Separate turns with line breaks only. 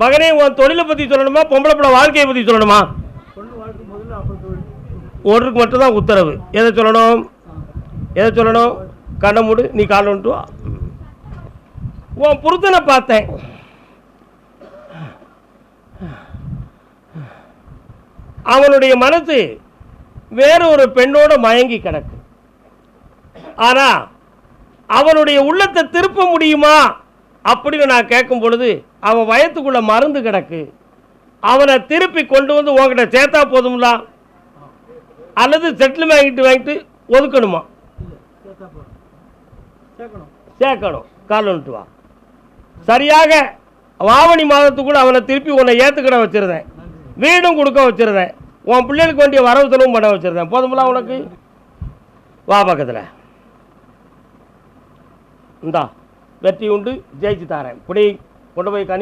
மகனே உன் தொழிலை பற்றி சொல்லணுமா பொம்பளை பிள்ளை வாழ்க்கையை பற்றி சொல்லணுமா? ஒன்றுக்கு மட்டும்தான் உத்தரவு. எதை சொல்லணும்? கண்ணை மூடு, நீ காலை வந்துட்டு வா. உன் புருத்தனை பார்த்தேன். அவனுடைய மனசு வேறொரு பெண்ணோட மயங்கி கிடக்கு. ஆனா அவனுடைய உள்ளத்தை திருப்ப முடியுமா அப்படின்னு நான் கேட்கும் பொழுது அவன் வயத்துக்குள்ள மருந்து கிடக்கு. அவனை திருப்பி கொண்டு வந்து உங்ககிட்ட சேர்த்தா போதும்ல, அல்லது செட்டில்மெண்ட் வாங்கிட்டு ஒதுக்கணுமா? சேர்க்கணும். கால் வந்துட்டு வா. சரியாக ஆவணி மாதத்துக்குள்ள அவனை திருப்பி உன்னை ஏற்றுக்கிட வச்சிருந்தேன், வீடும் கொடுக்க வச்சிருந்தேன், உன் பிள்ளைகளுக்கு வேண்டிய வரவு செலவும் பண்ண வச்சிருந்தேன். போதும்ல உனக்கு? வா பக்கத்தில். இந்தா வெற்றி உண்டு, ஜெயிச்சு தாரேன். இப்படி கொண்டு போய்